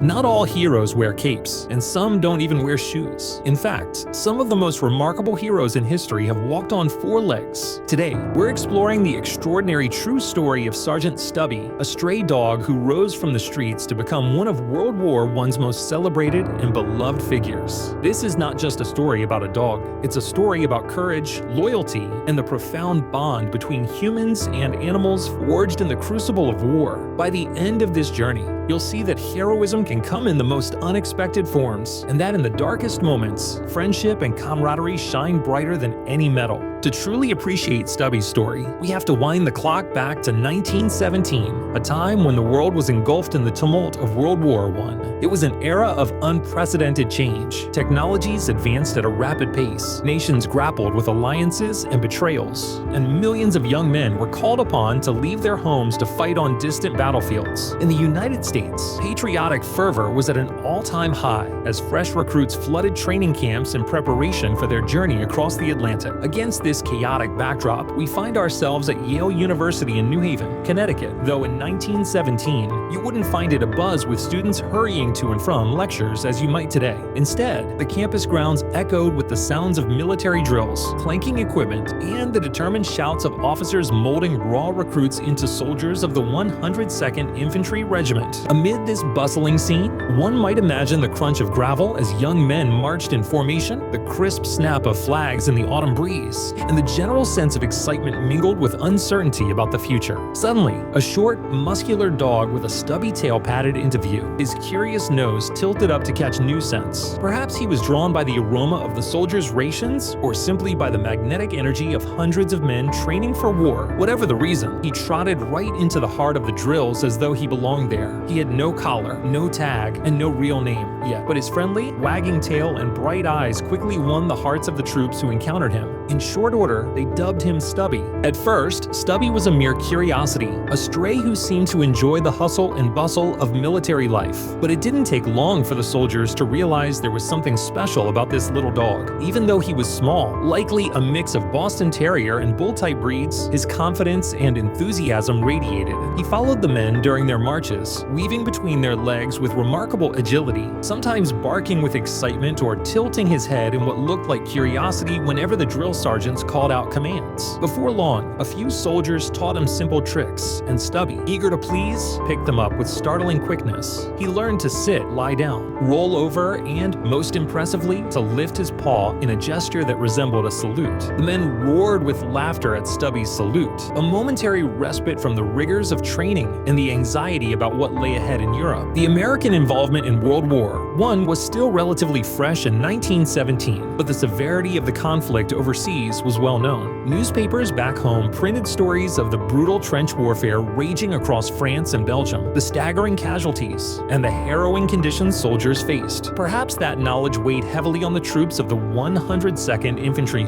Not all heroes wear capes, and some don't even wear shoes. In fact, some of the most remarkable heroes in history have walked on four legs. Today, we're exploring the extraordinary true story of Sergeant Stubby, a stray dog who rose from the streets to become one of World War I's most celebrated and beloved figures. This is not just a story about a dog, it's a story about courage, loyalty, and the profound bond between humans and animals forged in the crucible of war. By the end of this journey, you'll see that heroism can come in the most unexpected forms, and that in the darkest moments, friendship and camaraderie shine brighter than any medal. To truly appreciate Stubby's story, we have to wind the clock back to 1917, a time when the world was engulfed in the tumult of World War I. It was an era of unprecedented change. Technologies advanced at a rapid pace, nations grappled with alliances and betrayals, and millions of young men were called upon to leave their homes to fight on distant battlefields. In the United States, patriotic fervor was at an all-time high as fresh recruits flooded training camps in preparation for their journey across the Atlantic. Against this chaotic backdrop, we find ourselves at Yale University in New Haven, Connecticut, though in 1917, you wouldn't find it abuzz with students hurrying to and from lectures as you might today. Instead, the campus grounds echoed with the sounds of military drills, clanking equipment, and the determined shouts of officers molding raw recruits into soldiers of the 102nd Infantry Regiment. Amid this bustling scene, one might imagine the crunch of gravel as young men marched in formation, the crisp snap of flags in the autumn breeze, and the general sense of excitement mingled with uncertainty about the future. Suddenly, a short, muscular dog with a stubby tail padded into view, his curious nose tilted up to catch new scents. Perhaps he was drawn by the aroma of the soldiers' rations, or simply by the magnetic energy of hundreds of men training for war. Whatever the reason, he trotted right into the heart of the drills as though he belonged there. He had no collar, no tag, and no real name yet, but his friendly, wagging tail and bright eyes quickly won the hearts of the troops who encountered him. In short order, they dubbed him Stubby. At first, Stubby was a mere curiosity, a stray who seemed to enjoy the hustle and bustle of military life. But it didn't take long for the soldiers to realize there was something special about this little dog. Even though he was small, likely a mix of Boston Terrier and bull-type breeds, his confidence and enthusiasm radiated. He followed the men during their marches, weaving between their legs with remarkable agility, sometimes barking with excitement or tilting his head in what looked like curiosity whenever the drill sergeants called out commands. Before long, a few soldiers taught him simple tricks, and Stubby, eager to please, picked them up with startling quickness. He learned to sit, lie down, roll over, and, most impressively, to lift his paw in a gesture that resembled a salute. The men roared with laughter at Stubby's salute, a momentary respite from the rigors of training and the anxiety about what lay ahead in Europe. The American involvement in World War I was still relatively fresh in 1917, but the severity of the conflict overseas was well known. Newspapers back home printed stories of the brutal trench warfare raging across France and Belgium, the staggering casualties, and the harrowing conditions soldiers faced. Perhaps that knowledge weighed heavily on the troops of the 102nd Infantry,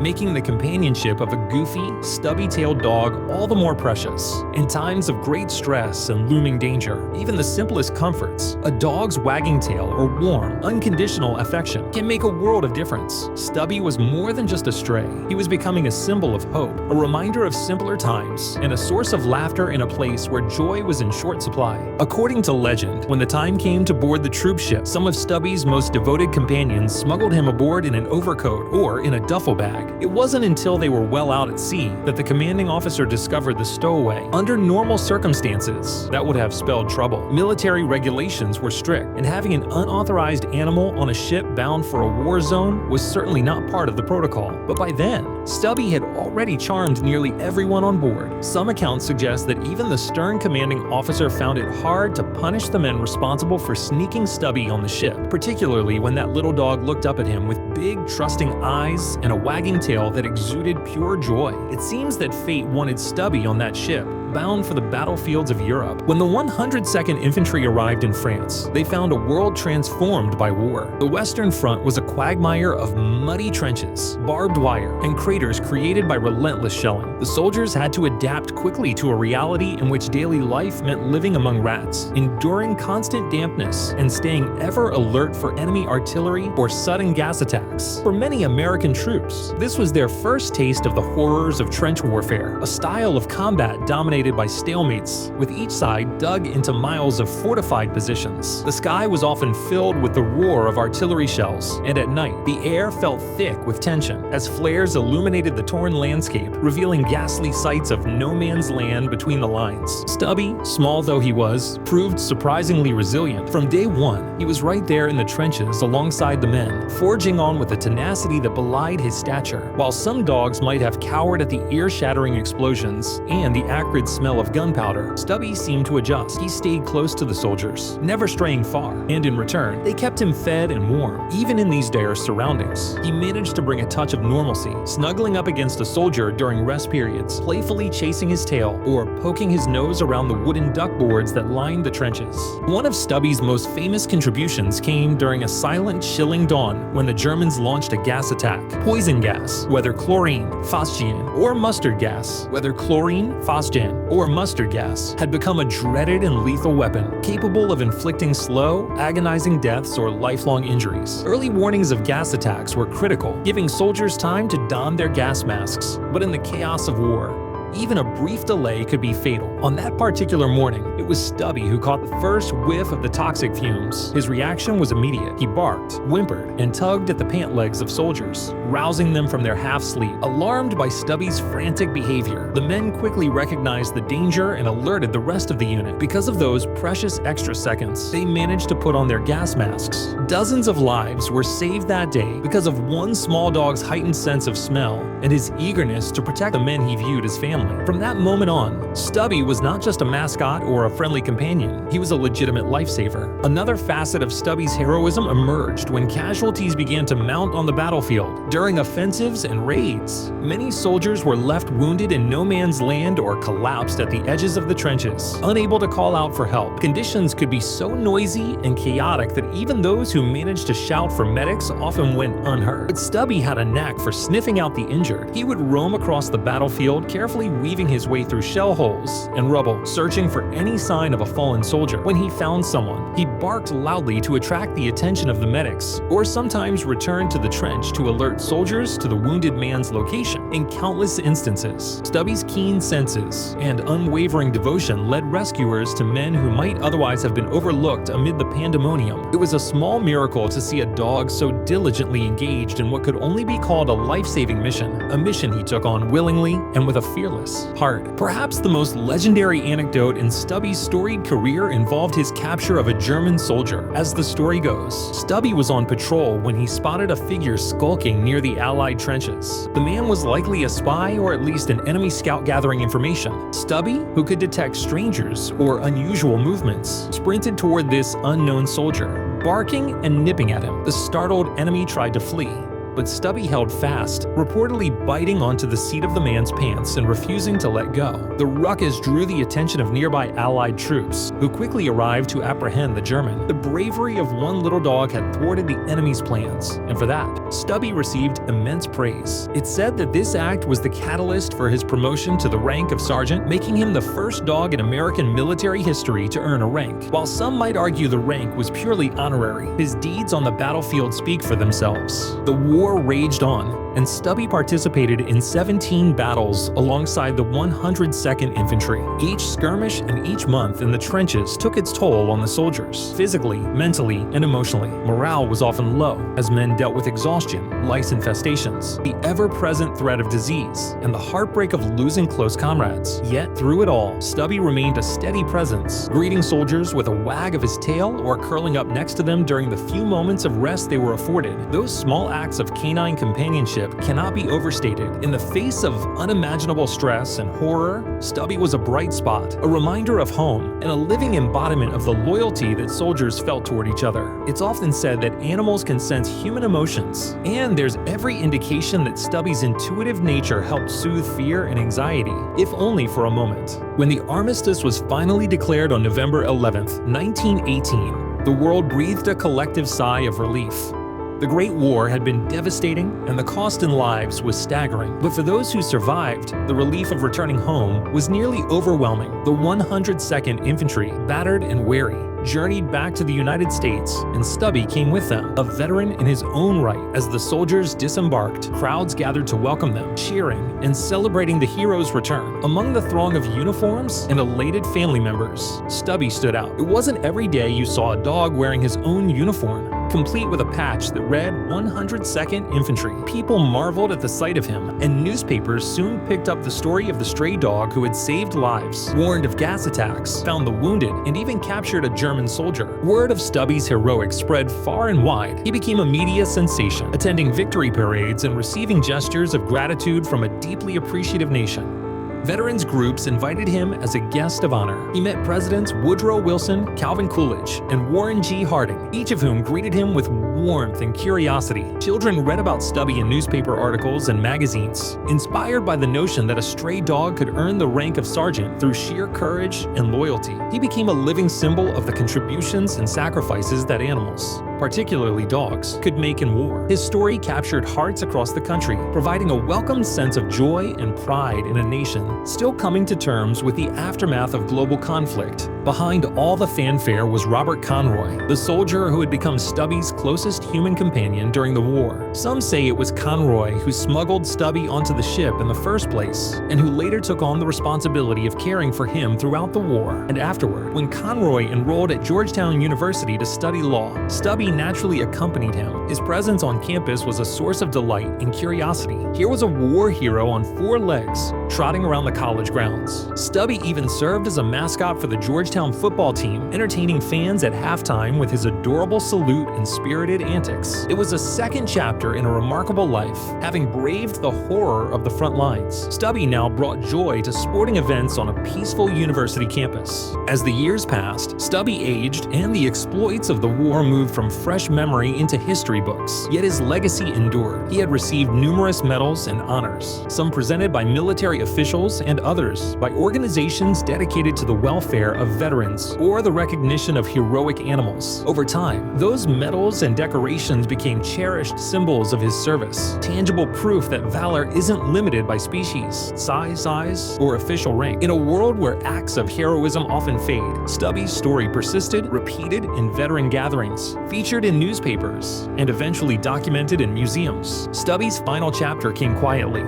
making the companionship of a goofy, stubby-tailed dog all the more precious. In times of great stress and looming danger, even the simplest comforts, a dog's wagging tail or warm, unconditional affection can make a world of difference. Stubby was more than just a stray. He was becoming a symbol of hope, a reminder of simpler times, and a source of laughter in a place where joy was in short supply. According to legend, when the time came to board the troop ship, some of Stubby's most devoted companions smuggled him aboard in an overcoat or in a duffel bag. It wasn't until they were well out at sea that the commanding officer discovered the stowaway. Under normal circumstances, that would have spelled trouble. Military regulations were strict, and having an unauthorized animal on a ship bound for a war zone was certainly not part of the protocol. But by then, Stubby had already charmed nearly everyone on board. Some accounts suggest that even the stern commanding officer found it hard to punish the men responsible for sneaking Stubby on the ship, particularly when that little dog looked up at him with big, trusting eyes and a wagging tail that exuded pure joy. It seems that fate wanted Stubby on that ship, bound for the battlefields of Europe. When the 102nd Infantry arrived in France, they found a world transformed by war. The Western Front was a quagmire of muddy trenches, barbed wire, and craters created by relentless shelling. The soldiers had to adapt quickly to a reality in which daily life meant living among rats, enduring constant dampness, and staying ever alert for enemy artillery or sudden gas attacks. For many American troops, this was their first taste of the horrors of trench warfare, a style of combat dominated dominated by stalemates, with each side dug into miles of fortified positions. The sky was often filled with the roar of artillery shells, and at night, the air felt thick with tension as flares illuminated the torn landscape, revealing ghastly sights of no man's land between the lines. Stubby, small though he was, proved surprisingly resilient. From day one, he was right there in the trenches alongside the men, forging on with a tenacity that belied his stature. While some dogs might have cowered at the ear-shattering explosions and the acrid smell of gunpowder, Stubby seemed to adjust. He stayed close to the soldiers, never straying far, and in return, they kept him fed and warm. Even in these dire surroundings, he managed to bring a touch of normalcy, snuggling up against a soldier during rest periods, playfully chasing his tail or poking his nose around the wooden duckboards that lined the trenches. One of Stubby's most famous contributions came during a silent, chilling dawn when the Germans launched a gas attack. Poison gas, whether chlorine, phosgene, or mustard gas, whether chlorine, phosgene, or mustard gas, had become a dreaded and lethal weapon, capable of inflicting slow, agonizing deaths or lifelong injuries. Early warnings of gas attacks were critical, giving soldiers time to don their gas masks, but in the chaos of war, even a brief delay could be fatal. On that particular morning, it was Stubby who caught the first whiff of the toxic fumes. His reaction was immediate. He barked, whimpered, and tugged at the pant legs of soldiers, rousing them from their half-sleep. Alarmed by Stubby's frantic behavior, the men quickly recognized the danger and alerted the rest of the unit. Because of those precious extra seconds, they managed to put on their gas masks. Dozens of lives were saved that day because of one small dog's heightened sense of smell and his eagerness to protect the men he viewed as family. From that moment on, Stubby was not just a mascot or a friendly companion, he was a legitimate lifesaver. Another facet of Stubby's heroism emerged when casualties began to mount on the battlefield. During offensives and raids, many soldiers were left wounded in no man's land or collapsed at the edges of the trenches, unable to call out for help. Conditions could be so noisy and chaotic that even those who managed to shout for medics often went unheard. But Stubby had a knack for sniffing out the injured. He would roam across the battlefield, carefully weaving his way through shell holes and rubble, searching for any sign of a fallen soldier. When he found someone, he barked loudly to attract the attention of the medics, or sometimes returned to the trench to alert soldiers to the wounded man's location. In countless instances, Stubby's keen senses and unwavering devotion led rescuers to men who might otherwise have been overlooked amid the pandemonium. It was a small miracle to see a dog so diligently engaged in what could only be called a life-saving mission, a mission he took on willingly and with a fearless heart. Perhaps the most legendary anecdote in Stubby's storied career involved his capture of a German soldier. As the story goes, Stubby was on patrol when he spotted a figure skulking near the Allied trenches. The man was likely a spy or at least an enemy scout gathering information. Stubby, who could detect strangers or unusual movements, sprinted toward this unknown soldier, barking and nipping at him. The startled enemy tried to flee, but Stubby held fast, reportedly biting onto the seat of the man's pants and refusing to let go. The ruckus drew the attention of nearby Allied troops, who quickly arrived to apprehend the German. The bravery of one little dog had thwarted the enemy's plans, and for that, Stubby received immense praise. It's said that this act was the catalyst for his promotion to the rank of sergeant, making him the first dog in American military history to earn a rank. While some might argue the rank was purely honorary, his deeds on the battlefield speak for themselves. The war raged on, and Stubby participated in 17 battles alongside the 102nd Infantry. Each skirmish and each month in the trenches took its toll on the soldiers, physically, mentally, and emotionally. Morale was often low as men dealt with exhaustion, lice infestations, the ever-present threat of disease, and the heartbreak of losing close comrades. Yet through it all, Stubby remained a steady presence, greeting soldiers with a wag of his tail or curling up next to them during the few moments of rest they were afforded. Those small acts of canine companionship cannot be overstated. In the face of unimaginable stress and horror, Stubby was a bright spot, a reminder of home, and a living embodiment of the loyalty that soldiers felt toward each other. It's often said that animals can sense human emotions, and there's every indication that Stubby's intuitive nature helped soothe fear and anxiety, if only for a moment. When the armistice was finally declared on November 11th, 1918, the world breathed a collective sigh of relief. The Great War had been devastating, and the cost in lives was staggering. But for those who survived, the relief of returning home was nearly overwhelming. The 102nd Infantry, battered and weary, journeyed back to the United States, and Stubby came with them, a veteran in his own right. As the soldiers disembarked, crowds gathered to welcome them, cheering and celebrating the hero's return. Among the throng of uniforms and elated family members, Stubby stood out. It wasn't every day you saw a dog wearing his own uniform, complete with a patch that read 102nd Infantry. People marveled at the sight of him, and newspapers soon picked up the story of the stray dog who had saved lives, warned of gas attacks, found the wounded, and even captured a German soldier. Word of Stubby's heroics spread far and wide. He became a media sensation, attending victory parades and receiving gestures of gratitude from a deeply appreciative nation. Veterans groups invited him as a guest of honor. He met Presidents Woodrow Wilson, Calvin Coolidge, and Warren G. Harding, each of whom greeted him with warmth and curiosity. Children read about Stubby in newspaper articles and magazines, inspired by the notion that a stray dog could earn the rank of sergeant through sheer courage and loyalty. He became a living symbol of the contributions and sacrifices that animals, particularly dogs, could make in war. His story captured hearts across the country, providing a welcome sense of joy and pride in a nation still coming to terms with the aftermath of global conflict. Behind all the fanfare was Robert Conroy, the soldier who had become Stubby's closest human companion during the war. Some say it was Conroy who smuggled Stubby onto the ship in the first place, and who later took on the responsibility of caring for him throughout the war and afterward. When Conroy enrolled at Georgetown University to study law, Stubby naturally accompanied him. His presence on campus was a source of delight and curiosity. Here was a war hero on 4 legs, trotting around the college grounds. Stubby even served as a mascot for the Georgetown football team, entertaining fans at halftime with his adorable salute and spirited antics. It was a second chapter in a remarkable life, having braved the horror of the front lines. Stubby now brought joy to sporting events on a peaceful university campus. As the years passed, Stubby aged, and the exploits of the war moved from fresh memory into history books. Yet his legacy endured. He had received numerous medals and honors, some presented by military officials and others by organizations dedicated to the welfare of veterans or the recognition of heroic animals. Over time, those medals and decorations became cherished symbols of his service, tangible proof that valor isn't limited by species, size, or official rank. In a world where acts of heroism often fade, Stubby's story persisted, repeated in veteran gatherings, featured in newspapers, and eventually documented in museums. Stubby's final chapter came quietly.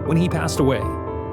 When he passed away,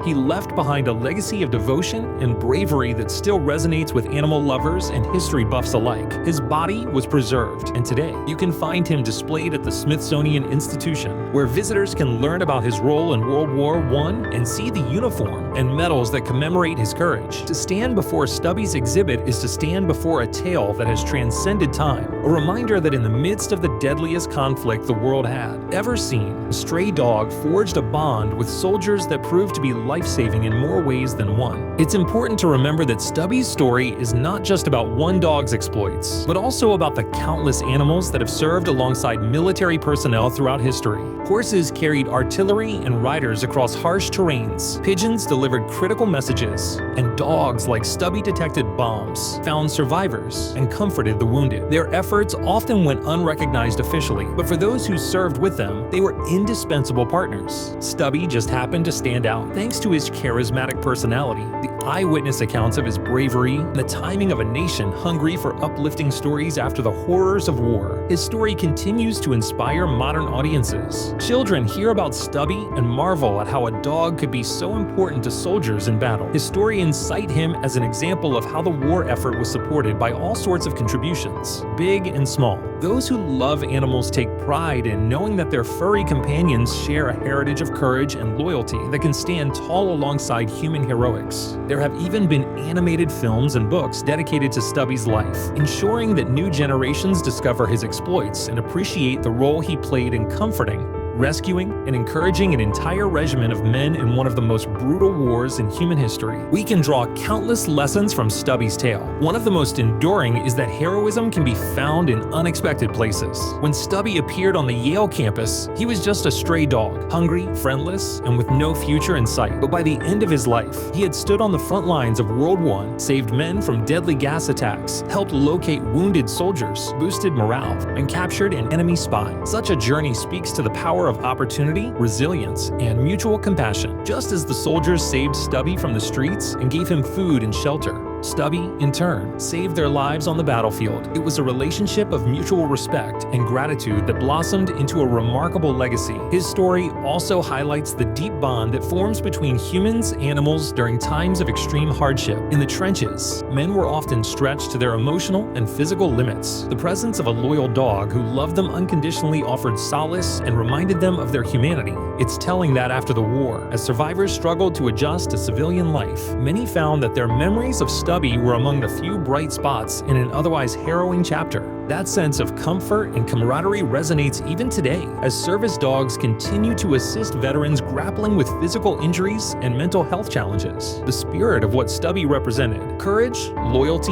he left behind a legacy of devotion and bravery that still resonates with animal lovers and history buffs alike. His body was preserved, and today you can find him displayed at the Smithsonian Institution, where visitors can learn about his role in World War I and see the uniform and medals that commemorate his courage. To stand before Stubby's exhibit is to stand before a tale that has transcended time, a reminder that in the midst of the deadliest conflict the world had ever seen, a stray dog forged a bond with soldiers that proved to be life-saving in more ways than one. It's important to remember that Stubby's story is not just about one dog's exploits, but also about the countless animals that have served alongside military personnel throughout history. Horses carried artillery and riders across harsh terrains, pigeons delivered critical messages, and dogs like Stubby detected bombs, found survivors, and comforted the wounded. Their efforts often went unrecognized officially, but for those who served with them, they were indispensable partners. Stubby just happened to stand out thanks to his charismatic personality, the eyewitness accounts of his bravery, and the timing of a nation hungry for uplifting stories after the horrors of war. His story continues to inspire modern audiences. Children hear about Stubby and marvel at how a dog could be so important to soldiers in battle. Historians cite him as an example of how the war effort was supported by all sorts of contributions, big and small. Those who love animals take pride in knowing that their furry companions share a heritage of courage and loyalty that can stand tall alongside human heroics. There have even been animated films and books dedicated to Stubby's life, ensuring that new generations discover his exploits and appreciate the role he played in comforting, rescuing, and encouraging an entire regiment of men in one of the most brutal wars in human history. We can draw countless lessons from Stubby's tale. One of the most enduring is that heroism can be found in unexpected places. When Stubby appeared on the Yale campus, he was just a stray dog, hungry, friendless, and with no future in sight. But by the end of his life, he had stood on the front lines of World War I, saved men from deadly gas attacks, helped locate wounded soldiers, boosted morale, and captured an enemy spy. Such a journey speaks to the power of opportunity, resilience, and mutual compassion. Just as the soldiers saved Stubby from the streets and gave him food and shelter, Stubby, in turn, saved their lives on the battlefield. It was a relationship of mutual respect and gratitude that blossomed into a remarkable legacy. His story also highlights the deep bond that forms between humans and animals during times of extreme hardship. In the trenches, men were often stretched to their emotional and physical limits. The presence of a loyal dog who loved them unconditionally offered solace and reminded them of their humanity. It's telling that after the war, as survivors struggled to adjust to civilian life, many found that their memories of Stubby were among the few bright spots in an otherwise harrowing chapter. That sense of comfort and camaraderie resonates even today, as service dogs continue to assist veterans grappling with physical injuries and mental health challenges. The spirit of what Stubby represented, courage, loyalty,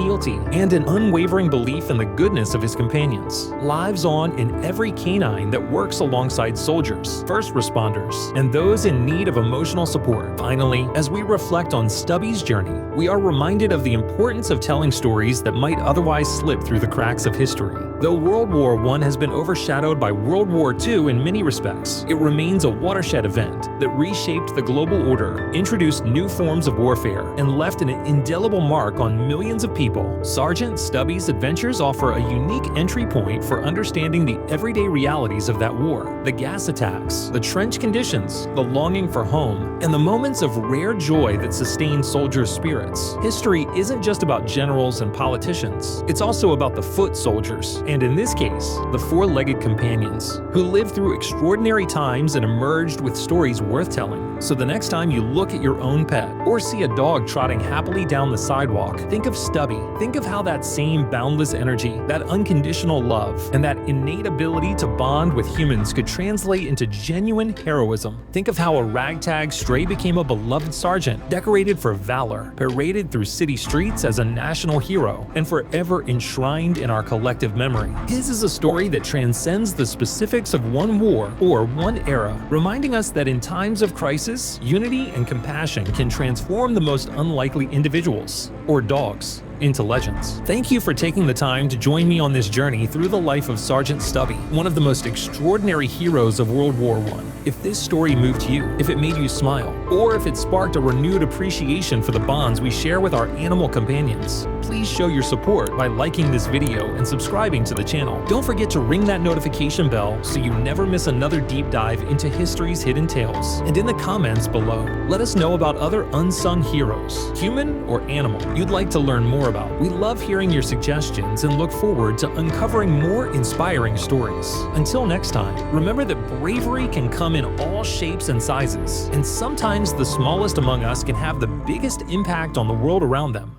and an unwavering belief in the goodness of his companions, lives on in every canine that works alongside soldiers, first responders, and those in need of emotional support. Finally, as we reflect on Stubby's journey, we are reminded of the importance of telling stories that might otherwise slip through the cracks of history. Though World War I has been overshadowed by World War II in many respects, it remains a watershed event that reshaped the global order, introduced new forms of warfare, and left an indelible mark on millions of people. Sergeant Stubby's adventures offer a unique entry point for understanding the everyday realities of that war. The gas attacks, the trench conditions, the longing for home, and the moments of rare joy that sustain soldiers' spirits. History isn't just about generals and politicians, it's also about the foot soldiers, and in this case, the four-legged companions, who lived through extraordinary times and emerged with stories worth telling. So the next time you look at your own pet, or see a dog trotting happily down the sidewalk, think of Stubby. Think of how that same boundless energy, that unconditional love, and that innate ability to bond with humans could translate into genuine heroism. Think of how a ragtag stray became a beloved sergeant, decorated for valor, paraded through city streets as a national hero, and forever enshrined in our collective memory. His is a story that transcends the specifics of one war or one era, reminding us that in times of crisis, unity and compassion can transform the most unlikely individuals, or dogs, into legends. Thank you for taking the time to join me on this journey through the life of Sergeant Stubby, one of the most extraordinary heroes of World War I. If this story moved you, if it made you smile, or if it sparked a renewed appreciation for the bonds we share with our animal companions, please show your support by liking this video and subscribing to the channel. Don't forget to ring that notification bell so you never miss another deep dive into history's hidden tales. And in the comments below, let us know about other unsung heroes, human or animal, you'd like to learn more about. We love hearing your suggestions and look forward to uncovering more inspiring stories. Until next time, remember that bravery can come in all shapes and sizes, and sometimes the smallest among us can have the biggest impact on the world around them.